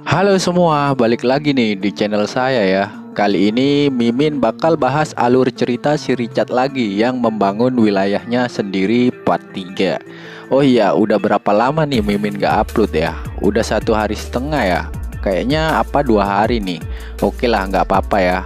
Halo semua, balik lagi nih di channel saya ya. Kali ini Mimin bakal bahas alur cerita si Richard lagi yang membangun wilayahnya sendiri part 3. Oh iya, udah berapa lama nih Mimin gak upload ya? Udah 1,5 hari ya? Kayaknya apa 2 hari nih? Oke lah, nggak apa-apa ya.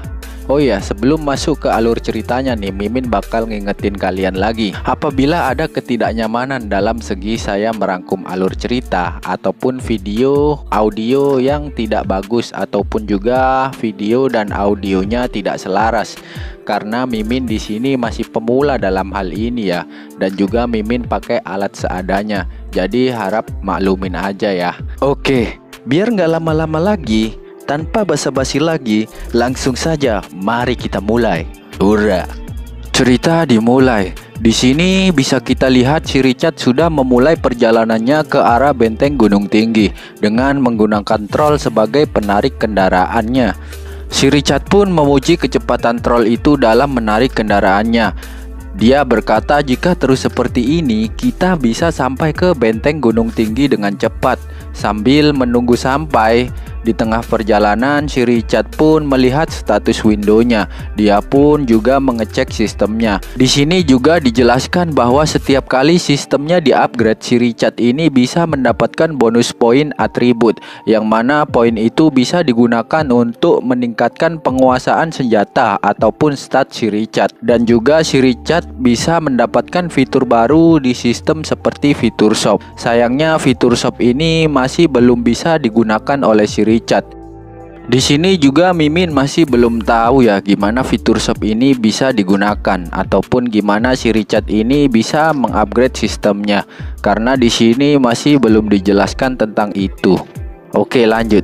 Oh iya, sebelum masuk ke alur ceritanya nih, Mimin bakal ngingetin kalian lagi. Apabila ada ketidaknyamanan dalam segi saya merangkum alur cerita ataupun video, audio yang tidak bagus ataupun juga video dan audionya tidak selaras. Karena Mimin di sini masih pemula dalam hal ini ya, dan juga Mimin pakai alat seadanya. Jadi harap maklumin aja ya. Oke, biar nggak lama-lama lagi, tanpa basa-basi lagi, langsung saja mari kita mulai. Hurra! Cerita dimulai. Di sini bisa kita lihat si Richard sudah memulai perjalanannya ke arah benteng Gunung Tinggi dengan menggunakan troll sebagai penarik kendaraannya. Si Richard pun memuji kecepatan troll itu dalam menarik kendaraannya. Dia berkata jika terus seperti ini kita bisa sampai ke benteng Gunung Tinggi dengan cepat. Sambil menunggu sampai di tengah perjalanan, si Richard pun melihat status windownya. Dia pun juga mengecek sistemnya. Di sini juga dijelaskan bahwa setiap kali sistemnya di-upgrade, si Richard ini bisa mendapatkan bonus poin atribut, yang mana poin itu bisa digunakan untuk meningkatkan penguasaan senjata ataupun stat si Richard. Dan juga si Richard bisa mendapatkan fitur baru di sistem seperti fitur shop. Sayangnya fitur shop ini masih belum bisa digunakan oleh si Richard. Di sini juga Mimin masih belum tahu ya gimana fitur shop ini bisa digunakan ataupun gimana si Richard ini bisa mengupgrade sistemnya, karena di sini masih belum dijelaskan tentang itu. Oke, lanjut.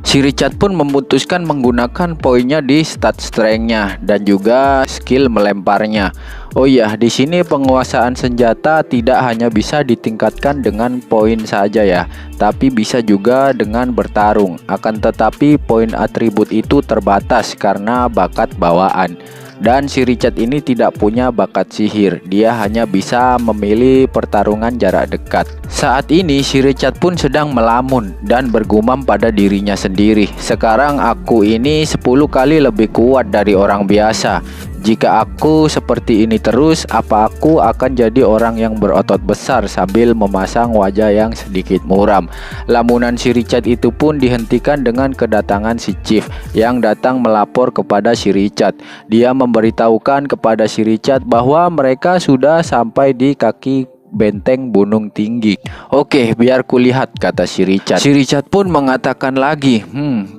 Si Richard pun memutuskan menggunakan poinnya di stat strength-nya dan juga skill melemparnya. Oh iya, di sini penguasaan senjata tidak hanya bisa ditingkatkan dengan poin saja ya, tapi bisa juga dengan bertarung. Akan tetapi poin atribut itu terbatas karena bakat bawaan. Dan si Richard ini tidak punya bakat sihir, dia hanya bisa memilih pertarungan jarak dekat. Saat ini si Richard pun sedang melamun dan bergumam pada dirinya sendiri. Sekarang aku ini 10 kali lebih kuat dari orang biasa. Jika aku seperti ini terus, apa aku akan jadi orang yang berotot besar sambil memasang wajah yang sedikit muram. Lamunan si Richard itu pun dihentikan dengan kedatangan si Chief yang datang melapor kepada si Richard. Dia memberitahukan kepada si Richard bahwa mereka sudah sampai di kaki benteng Gunung Tinggi. Oke, biar kulihat, kata si Richard. Si Richard pun mengatakan lagi,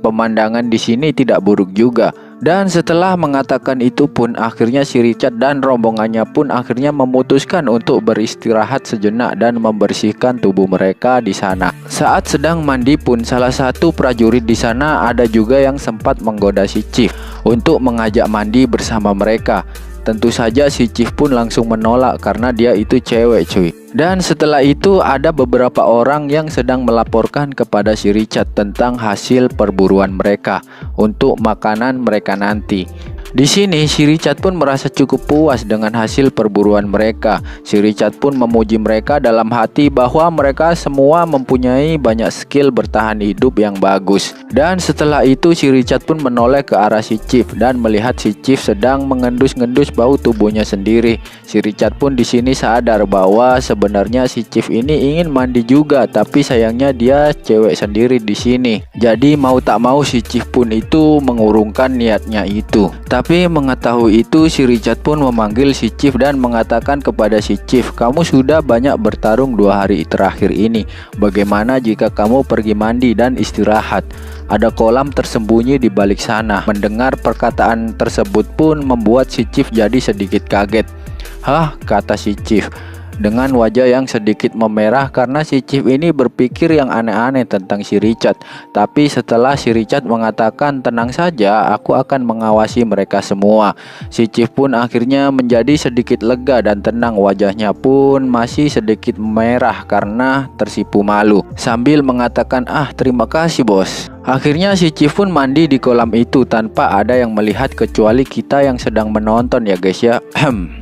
pemandangan di sini tidak buruk juga. Dan setelah mengatakan itu pun akhirnya si Richard dan rombongannya pun akhirnya memutuskan untuk beristirahat sejenak dan membersihkan tubuh mereka di sana. Saat sedang mandi pun salah satu prajurit di sana ada juga yang sempat menggoda si Chief untuk mengajak mandi bersama mereka. Tentu saja si Chief pun langsung menolak karena dia itu cewek cuy. Dan setelah itu ada beberapa orang yang sedang melaporkan kepada si Richard tentang hasil perburuan mereka untuk makanan mereka nanti. Di sini si Richard pun merasa cukup puas dengan hasil perburuan mereka. Si Richard pun memuji mereka dalam hati bahwa mereka semua mempunyai banyak skill bertahan hidup yang bagus. Dan setelah itu si Richard pun menoleh ke arah si Chief dan melihat si Chief sedang mengendus-ngendus bau tubuhnya sendiri. Si Richard pun di sini sadar bahwa sebenarnya si Chief ini ingin mandi juga, tapi sayangnya dia cewek sendiri di sini. Jadi mau tak mau si Chief pun itu mengurungkan niatnya itu. Tapi mengetahui itu, si Richard pun memanggil si Chief dan mengatakan kepada si Chief, kamu sudah banyak bertarung 2 hari terakhir ini. Bagaimana jika kamu pergi mandi dan istirahat? Ada kolam tersembunyi di balik sana. Mendengar perkataan tersebut pun membuat si Chief jadi sedikit kaget. Hah? Kata si Chief dengan wajah yang sedikit memerah karena si Chief ini berpikir yang aneh-aneh tentang si Richard. Tapi setelah si Richard mengatakan tenang saja, aku akan mengawasi mereka semua, si Chief pun akhirnya menjadi sedikit lega dan tenang. Wajahnya pun masih sedikit merah karena tersipu malu, sambil mengatakan terima kasih bos. Akhirnya si Chief pun mandi di kolam itu tanpa ada yang melihat kecuali kita yang sedang menonton ya guys ya.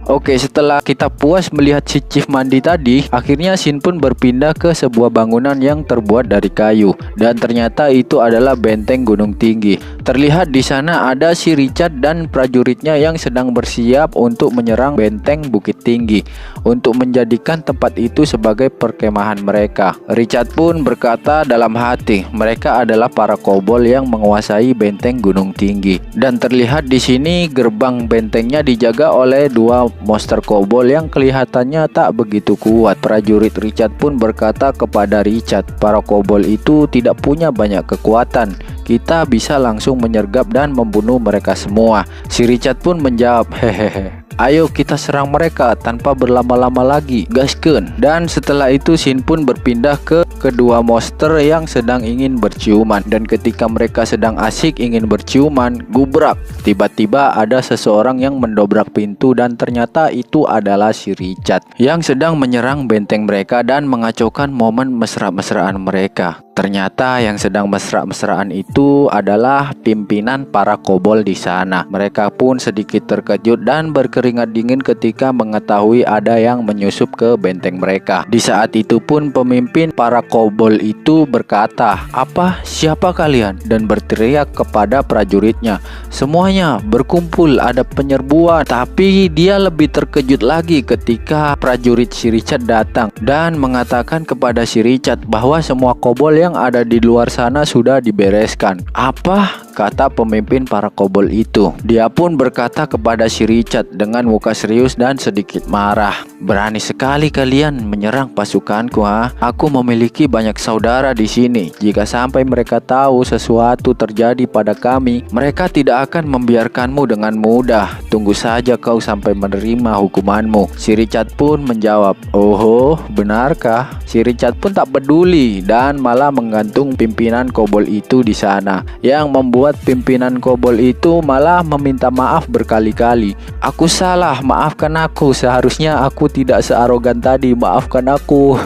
Oke, setelah kita puas melihat si Chief mandi tadi, akhirnya Shin pun berpindah ke sebuah bangunan yang terbuat dari kayu. Dan ternyata itu adalah benteng gunung tinggi. Terlihat di sana ada si Richard dan prajuritnya yang sedang bersiap untuk menyerang benteng Bukit Tinggi untuk menjadikan tempat itu sebagai perkemahan mereka. Richard pun berkata dalam hati, mereka adalah para kobol yang menguasai benteng gunung tinggi. Dan terlihat di sini gerbang bentengnya dijaga oleh dua monster kobol yang kelihatannya tak begitu kuat. Prajurit Richard pun berkata kepada Richard, para kobol itu tidak punya banyak kekuatan. Kita bisa langsung menyergap dan membunuh mereka semua. Si Richard pun menjawab, hehehe, ayo kita serang mereka tanpa berlama-lama lagi, gaskeun. Dan setelah itu Shin pun berpindah ke kedua monster yang sedang ingin berciuman. Dan ketika mereka sedang asik ingin berciuman, gubrak, tiba-tiba ada seseorang yang mendobrak pintu dan ternyata itu adalah si Richard yang sedang menyerang benteng mereka dan mengacaukan momen mesra-mesraan mereka. Ternyata yang sedang mesra-mesraan itu adalah pimpinan para kobol di sana. Mereka pun sedikit terkejut dan berkeringat dingin ketika mengetahui ada yang menyusup ke benteng mereka. Di saat itu pun pemimpin para kobol itu berkata, "Apa? Siapa kalian?" dan berteriak kepada prajuritnya, "Semuanya berkumpul, ada penyerbuan." Tapi dia lebih terkejut lagi ketika prajurit si Richard datang dan mengatakan kepada si Richard bahwa semua kobol yang ada di luar sana sudah dibereskan. "Apa?" kata pemimpin para kobol itu. Dia pun berkata kepada si Richard dengan muka serius dan sedikit marah, "Berani sekali kalian menyerang pasukanku, ha? Aku memiliki banyak saudara di sini. Jika sampai mereka tahu sesuatu terjadi pada kami, mereka tidak akan membiarkanmu dengan mudah. Tunggu saja kau sampai menerima hukumanmu." Si Richard pun menjawab, "Oh, benarkah?" Si Richard pun tak peduli dan malah menggantung pimpinan kobol itu di sana, yang membuat pimpinan kobol itu malah meminta maaf berkali-kali. "Aku salah, maafkan aku. Seharusnya aku tidak searogan tadi. Maafkan aku."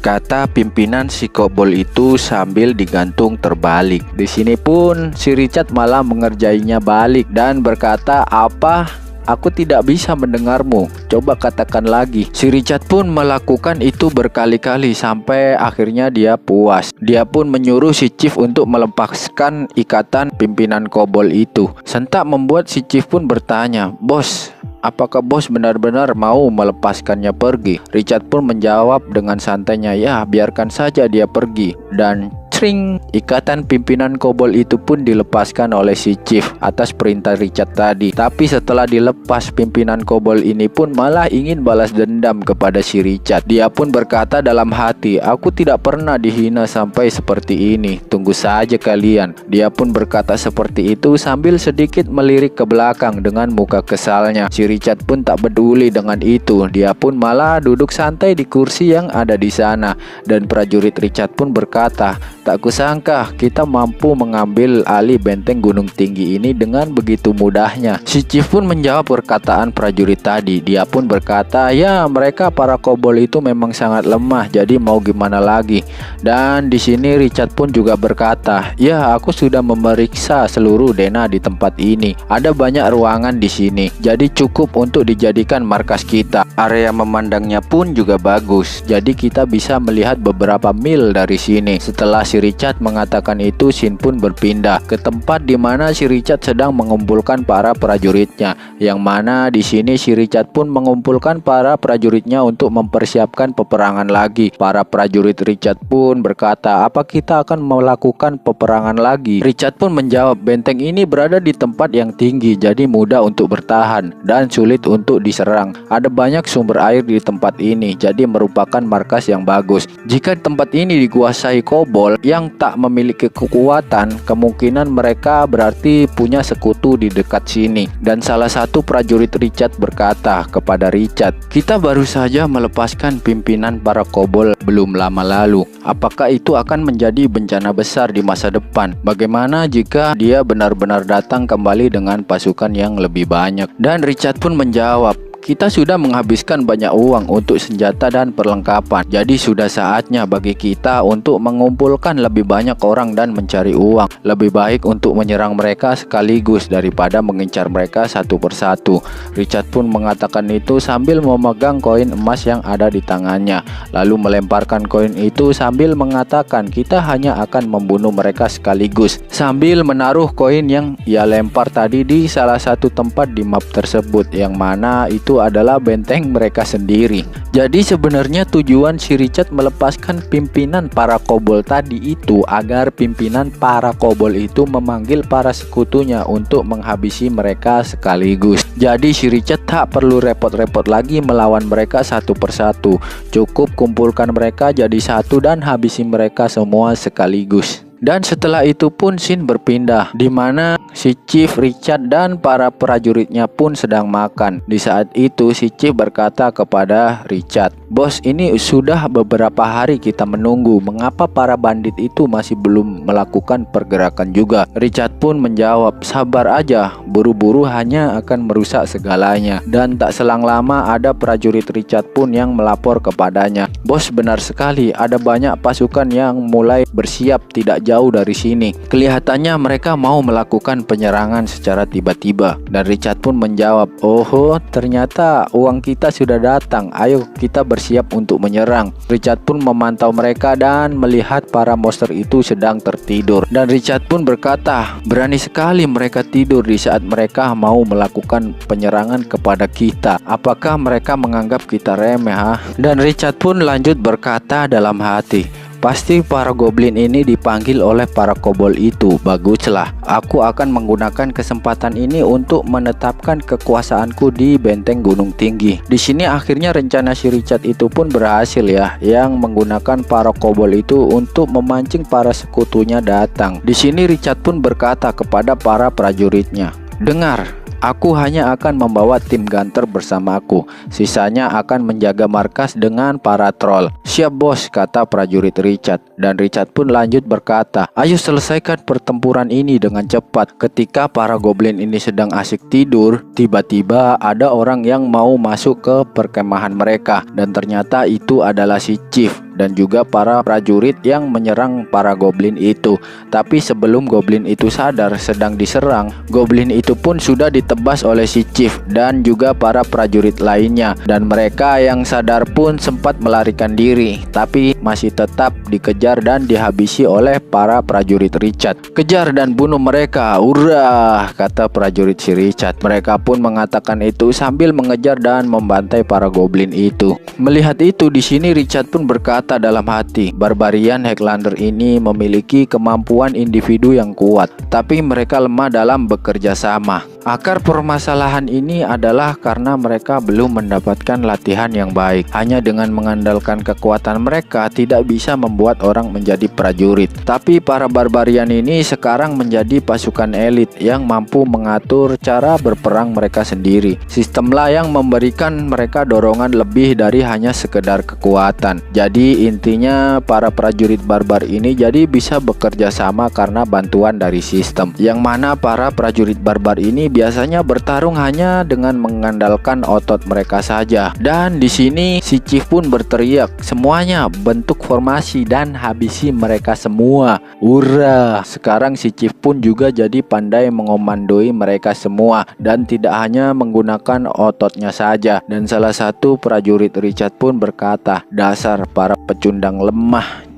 kata pimpinan si kobol itu sambil digantung terbalik. Di sini pun si Richard malah mengerjainya balik dan berkata, "Apa? Aku tidak bisa mendengarmu. Coba katakan lagi." Si Richard pun melakukan itu berkali-kali sampai akhirnya dia puas. Dia pun menyuruh si Chief untuk melepaskan ikatan pimpinan kobol itu. Sentak membuat si Chief pun bertanya, "Bos, apakah bos benar-benar mau melepaskannya pergi?" Richard pun menjawab dengan santainya, "Ya, biarkan saja dia pergi." Dan Tring, ikatan pimpinan kobol itu pun dilepaskan oleh si Chief atas perintah Richard tadi. Tapi setelah dilepas, pimpinan kobol ini pun malah ingin balas dendam kepada si Richard. Dia pun berkata dalam hati, "Aku tidak pernah dihina sampai seperti ini. Tunggu saja kalian." Dia pun berkata seperti itu sambil sedikit melirik ke belakang dengan muka kesalnya. Si Richard pun tak peduli dengan itu. Dia pun malah duduk santai di kursi yang ada di sana. Dan prajurit Richard pun berkata, "Tak kusangka kita mampu mengambil alih benteng gunung tinggi ini dengan begitu mudahnya." Si Chief pun menjawab perkataan prajurit tadi. Dia pun berkata, "Ya, mereka para kobol itu memang sangat lemah, jadi mau gimana lagi." Dan di sini Richard pun juga berkata, "Ya, aku sudah memeriksa seluruh denah di tempat ini. Ada banyak ruangan di sini, jadi cukup untuk dijadikan markas kita. Area memandangnya pun juga bagus, jadi kita bisa melihat beberapa mil dari sini." Setelah si Richard mengatakan itu, Shin pun berpindah ke tempat di mana si Richard sedang mengumpulkan para prajuritnya. Yang mana di sini si Richard pun mengumpulkan para prajuritnya untuk mempersiapkan peperangan lagi. Para prajurit Richard pun berkata, "Apa kita akan melakukan peperangan lagi?" Richard pun menjawab, "Benteng ini berada di tempat yang tinggi, jadi mudah untuk bertahan dan sulit untuk diserang. Ada banyak sumber air di tempat ini, jadi merupakan markas yang bagus. Jika tempat ini dikuasai kobol yang tak memiliki kekuatan, kemungkinan mereka berarti punya sekutu di dekat sini." Dan salah satu prajurit Richard berkata kepada Richard, "Kita baru saja melepaskan pimpinan para kobol belum lama lalu. Apakah itu akan menjadi bencana besar di masa depan? Bagaimana jika dia benar-benar datang kembali dengan pasukan yang lebih banyak?" Dan Richard pun menjawab, Kita sudah menghabiskan banyak uang untuk senjata dan perlengkapan. Jadi sudah saatnya bagi kita untuk mengumpulkan lebih banyak orang dan mencari uang. Lebih baik untuk menyerang mereka sekaligus daripada mengincar mereka satu persatu. Richard pun mengatakan itu sambil memegang koin emas yang ada di tangannya. Lalu melemparkan koin itu sambil mengatakan kita hanya akan membunuh mereka sekaligus. Sambil menaruh koin yang ia lempar tadi di salah satu tempat di map tersebut, yang mana itu adalah benteng mereka sendiri. Jadi sebenarnya tujuan si Richard melepaskan pimpinan para kobold tadi itu agar pimpinan para kobold itu memanggil para sekutunya untuk menghabisi mereka sekaligus. Jadi si Richard tak perlu repot-repot lagi melawan mereka satu persatu. Cukup kumpulkan mereka jadi satu dan habisi mereka semua sekaligus. Dan setelah itu pun scene berpindah, di mana si Chief, Richard, dan para prajuritnya pun sedang makan. Di saat itu si Chief berkata kepada Richard, "Bos, ini sudah beberapa hari kita menunggu. Mengapa para bandit itu masih belum melakukan pergerakan juga?" Richard pun menjawab, "Sabar aja, buru-buru hanya akan merusak segalanya." Dan tak selang lama ada prajurit Richard pun yang melapor kepadanya, "Bos, benar sekali, ada banyak pasukan yang mulai bersiap tidak jauh dari sini. Kelihatannya mereka mau melakukan penyerangan secara tiba-tiba." Dan Richard pun menjawab, "Oh, ternyata uang kita sudah datang. Ayo kita bersiap untuk menyerang." Richard pun memantau mereka dan melihat para monster itu sedang tertidur. Dan Richard pun berkata, "Berani sekali mereka tidur di saat mereka mau melakukan penyerangan kepada kita. Apakah mereka menganggap kita remeh, ha?" Dan Richard pun lanjut berkata dalam hati, "Pasti para goblin ini dipanggil oleh para kobold itu. Baguslah, aku akan menggunakan kesempatan ini untuk menetapkan kekuasaanku di benteng gunung tinggi." Di sini akhirnya rencana si Richard itu pun berhasil ya, yang menggunakan para kobold itu untuk memancing para sekutunya datang. Di sini Richard pun berkata kepada para prajuritnya, "Dengar, aku hanya akan membawa tim Gunter bersamaku. Sisanya akan menjaga markas dengan para troll." "Siap bos," kata prajurit Richard. Dan Richard pun lanjut berkata, "Ayo selesaikan pertempuran ini dengan cepat." Ketika para goblin ini sedang asik tidur, tiba-tiba ada orang yang mau masuk ke perkemahan mereka. Dan ternyata itu adalah si Chief dan juga para prajurit yang menyerang para goblin itu. Tapi sebelum goblin itu sadar sedang diserang, goblin itu pun sudah ditebas oleh si Chief dan juga para prajurit lainnya. Dan mereka yang sadar pun sempat melarikan diri, tapi masih tetap dikejar dan dihabisi oleh para prajurit Richard. "Kejar dan bunuh mereka, hurrah!" kata prajurit si Richard. Mereka pun mengatakan itu sambil mengejar dan membantai para goblin itu. Melihat itu, di sini Richard pun berkata dalam hati, "Barbarian Highlander ini memiliki kemampuan individu yang kuat, tapi mereka lemah dalam bekerja sama. Akar permasalahan ini adalah karena mereka belum mendapatkan latihan yang baik. Hanya dengan mengandalkan kekuatan mereka tidak bisa membuat orang menjadi prajurit. Tapi para barbarian ini sekarang menjadi pasukan elit yang mampu mengatur cara berperang mereka sendiri. Sistemlah yang memberikan mereka dorongan lebih dari hanya sekedar kekuatan. Jadi intinya para prajurit barbar ini jadi bisa bekerja sama karena bantuan dari sistem. Yang mana para prajurit barbar ini biasanya bertarung hanya dengan mengandalkan otot mereka saja." Dan di sini si Chief pun berteriak, "Semuanya bentuk formasi dan habisi mereka semua. Hurrah!" Sekarang si Chief pun juga jadi pandai mengomandoi mereka semua dan tidak hanya menggunakan ototnya saja. Dan salah satu prajurit Richard pun berkata, "Dasar para pecundang lemah."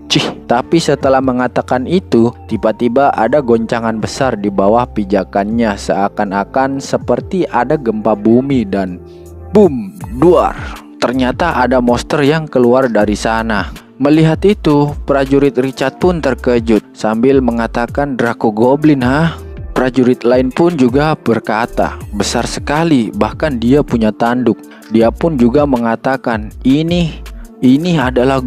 Tapi setelah mengatakan itu, tiba-tiba ada goncangan besar di bawah pijakannya, seakan-akan seperti ada gempa bumi dan boom, duar. Ternyata ada monster yang keluar dari sana. Melihat itu, prajurit Richard pun terkejut sambil mengatakan, "Draco Goblin, ha?" Prajurit lain pun juga berkata, "Besar sekali, bahkan dia punya tanduk." Dia pun juga mengatakan, Ini adalah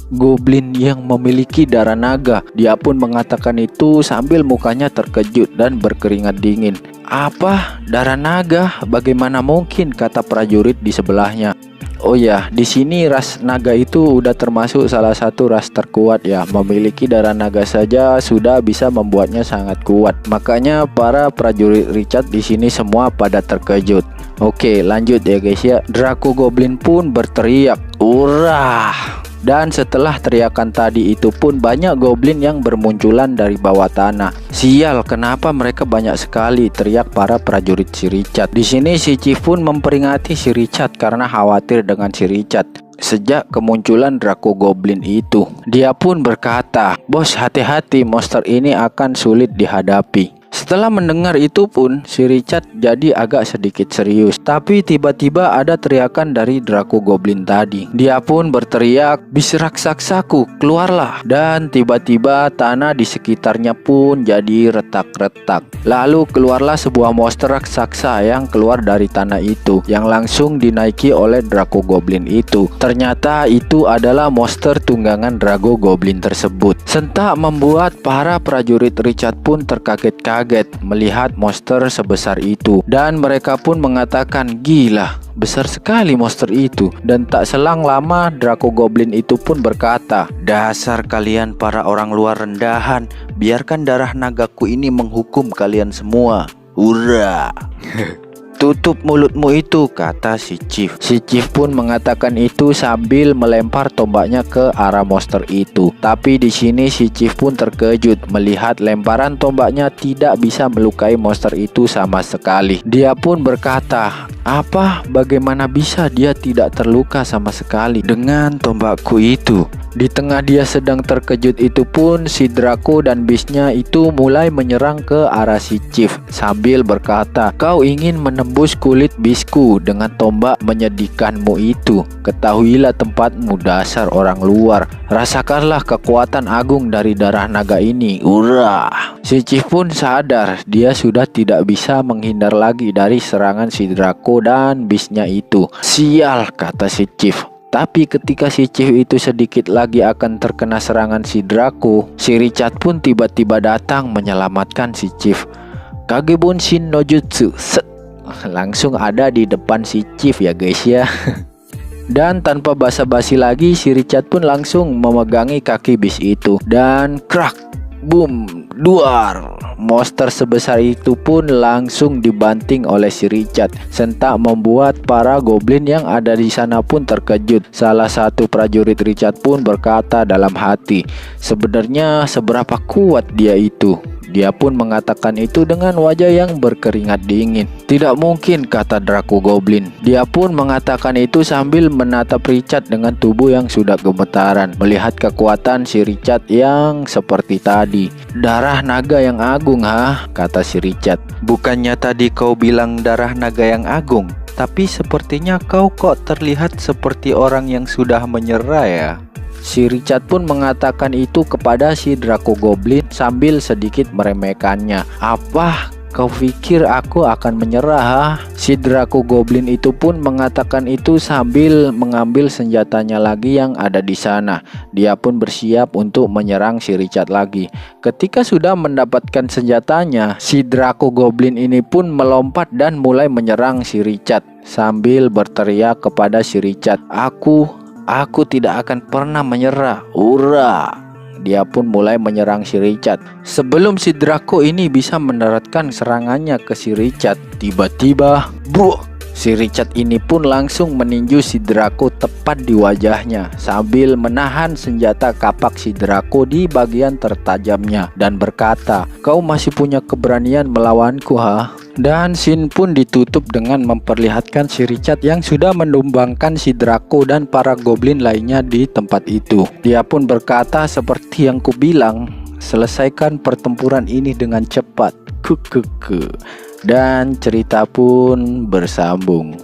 goblin yang memiliki darah naga." Dia pun mengatakan itu sambil mukanya terkejut dan berkeringat dingin. "Apa? Darah naga? Bagaimana mungkin?" kata prajurit di sebelahnya. Oh ya, di sini ras naga itu udah termasuk salah satu ras terkuat ya. Memiliki darah naga saja sudah bisa membuatnya sangat kuat. Makanya para prajurit Richard di sini semua pada terkejut. Oke, lanjut ya guys ya. Draco Goblin pun berteriak, "Urah!" Dan setelah teriakan tadi itu pun banyak goblin yang bermunculan dari bawah tanah. Sial, kenapa mereka banyak sekali, teriak para prajurit si Richard. Di sini si Chief pun memperingati si Richard karena khawatir dengan si Richard sejak kemunculan Draco Goblin itu. Dia pun berkata, "Bos, hati-hati, monster ini akan sulit dihadapi." Setelah mendengar itu pun si Richard jadi agak sedikit serius. Tapi tiba-tiba ada teriakan dari Draco Goblin tadi. Dia pun berteriak, "Bis rakssasaku, keluarlah!" Dan tiba-tiba tanah di sekitarnya pun jadi retak-retak. Lalu keluarlah sebuah monster raksasa yang keluar dari tanah itu, yang langsung dinaiki oleh Draco Goblin itu. Ternyata itu adalah monster tunggangan Draco Goblin tersebut. Sentak membuat para prajurit Richard pun terkaget-kaget melihat monster sebesar itu, dan mereka pun mengatakan, "Gila, besar sekali monster itu." Dan tak selang lama Draco Goblin itu pun berkata, "Dasar kalian para orang luar rendahan, biarkan darah nagaku ini menghukum kalian semua. Hurra!" "Tutup mulutmu itu," kata si Chief. Si Chief pun mengatakan itu sambil melempar tombaknya ke arah monster itu. Tapi di sini si Chief pun terkejut melihat lemparan tombaknya tidak bisa melukai monster itu sama sekali. Dia pun berkata, "Apa? Bagaimana bisa dia tidak terluka sama sekali dengan tombakku itu?" Di tengah dia sedang terkejut itu pun si Draco dan bisnya itu mulai menyerang ke arah si Chief sambil berkata, "Kau ingin menembus kulit bisku dengan tombak menyedihkanmu itu. Ketahuilah tempatmu, dasar orang luar. Rasakanlah kekuatan agung dari darah naga ini. Urah!" Si Chief pun sadar dia sudah tidak bisa menghindar lagi dari serangan si Draco dan bisnya itu. "Sial," kata si Chief. Tapi ketika si Chief itu sedikit lagi akan terkena serangan si Draco, si Richard pun tiba-tiba datang menyelamatkan si Chief. Kagebonshin no Jutsu, set, langsung ada di depan si Chief ya guys ya. Dan tanpa basa-basi lagi si Richard pun langsung memegangi kaki bis itu. Dan krak, boom, duar. Monster sebesar itu pun langsung dibanting oleh si Richard. Sentak membuat para goblin yang ada di sana pun terkejut. Salah satu prajurit Richard pun berkata dalam hati, "Sebenarnya seberapa kuat dia itu?" Dia pun mengatakan itu dengan wajah yang berkeringat dingin. "Tidak mungkin," kata Draco Goblin. Dia pun mengatakan itu sambil menatap Richard dengan tubuh yang sudah gemetaran melihat kekuatan si Richard yang seperti tadi. "Darah naga yang agung, ha?" kata si Richard. "Bukannya tadi kau bilang darah naga yang agung? Tapi sepertinya kau kok terlihat seperti orang yang sudah menyerah ya?" Si Richard pun mengatakan itu kepada si Draco Goblin sambil sedikit meremehkannya. "Apa? Kau pikir aku akan menyerah, ha?" Si Draco Goblin itu pun mengatakan itu sambil mengambil senjatanya lagi yang ada di sana. Dia pun bersiap untuk menyerang si Richard lagi. Ketika sudah mendapatkan senjatanya, si Draco Goblin ini pun melompat dan mulai menyerang si Richard sambil berteriak kepada si Richard, Aku tidak akan pernah menyerah. Ura!" Dia pun mulai menyerang si Richard. Sebelum si Draco ini bisa menerapkan serangannya ke si Richard, tiba-tiba, buh! Si Richard ini pun langsung meninju si Draco tepat di wajahnya sambil menahan senjata kapak si Draco di bagian tertajamnya dan berkata, "Kau masih punya keberanian melawanku, ha?" Dan scene pun ditutup dengan memperlihatkan si Richard yang sudah menumbangkan si Draco dan para goblin lainnya di tempat itu. Dia pun berkata, "Seperti yang kubilang, selesaikan pertempuran ini dengan cepat." Dan cerita pun bersambung.